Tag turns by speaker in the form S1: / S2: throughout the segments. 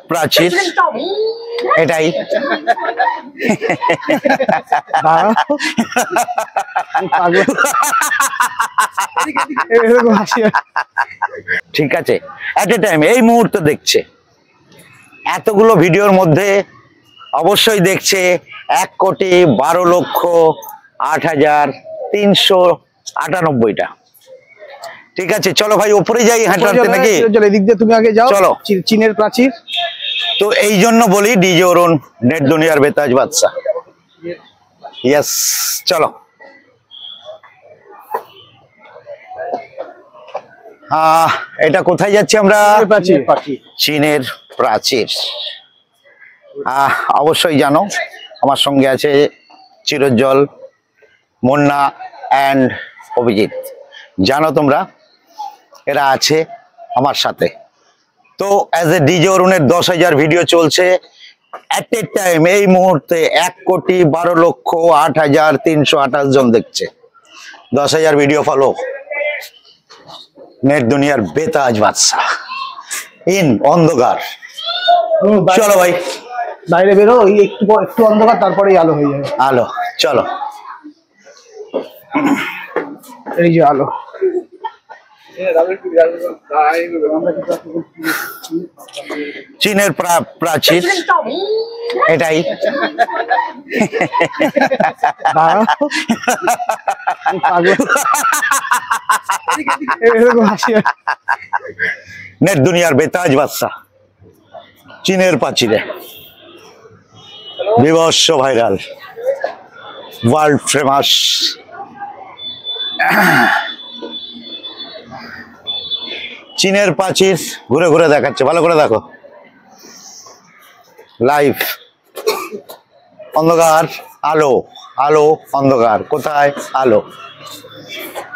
S1: প্রাচীর এটাই ঠিক আছে। এট এ টাইম এই মুহূর্তে দেখছে, এতগুলো ভিডিওর মধ্যে অবশ্যই দেখছে 1,12,08,398টা। ঠিক আছে, চলো ভাই উপরে যাই হাঁটতে হাঁটতে নাকি?
S2: এদিক দিয়ে তুমি আগে যাও।
S1: চলো।
S2: চীনের প্রাচীর।
S1: তো এই জন্য বলি ডিজে অরুণ নেট দুনিয়ার বেতাজ বাদশা। ইয়েস, চলো। এটা কোথায় যাচ্ছি আমরা? চীনের প্রাচীর। অবশ্যই জানো আমার সঙ্গে আছে চিরজ্জল, মুন্না অ্যান্ড অভিজিৎ। জানো তোমরা এরা আছে আমার সাথে। তো অ্যাজ এ ডিজে অরুণের 10,000 ভিডিও চলছে এট এ টাইম। এই মুহূর্তে 1,12,08,328 জন দেখছে। 10,000 ভিডিও ফলো নেট দুনিয়ার বেতাজ বাদশা ইন অন্ধকার। চলো ভাই
S2: বাইরে বেরো, একটু অন্ধকার, তারপরেই আলো হয়ে যাবে।
S1: আলো, চলো।
S2: এই যে আলো।
S1: চীনের প্রাচীর এটাই নেট দুনিয়ার বেতাজ বাদশা চীনের প্রাচীরে বিভৎস ভাইরাল, ওয়ার্ল্ড ফেমাস। চীনের প্রাচীর ঘুরে ঘুরে দেখাচ্ছে, ভালো করে দেখো। লাইভ, অন্ধকার আলো, আলো অন্ধকার, কোথায় আলো?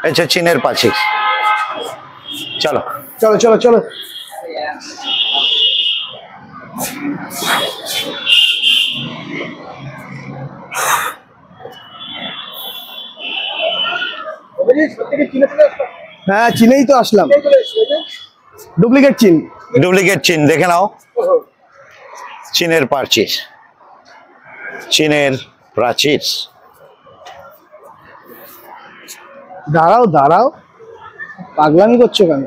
S1: এটা চীনের প্রাচীর। চলো
S2: চলো চলো চলো। হ্যাঁ, চীনেই তো আসলাম। ডুপ্লিকেট চীন,
S1: ডুপ্লিকেট চীন দেখে নাও। চীনের প্রাচীর, চীনের প্রাচীর।
S2: দাঁড়াও দাঁড়াও, পাগলামি করছো কেন?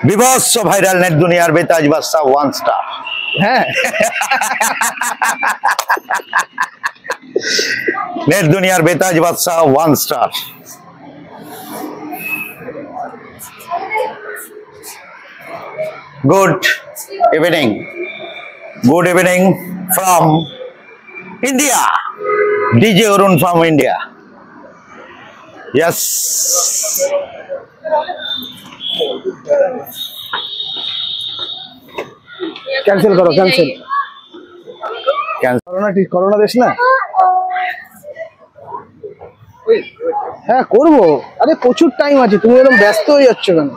S1: বিভৎস ভাইরাল নেট দুনিয়ার বেতাজ বাদশা 1 স্টার।
S2: হ্যাঁ,
S1: নেট দুনিয়ার বেতাজ বাদশা 1 star. Good evening, good evening from India, DJ Arun from India. Yes,
S2: cancel করো, ক্যান্সেল। করোনা দেশ না। হ্যাঁ করবো, আরে প্রচুর টাইম আছে, তুমি এরকম ব্যস্ত হয়ে যাচ্ছ কেন?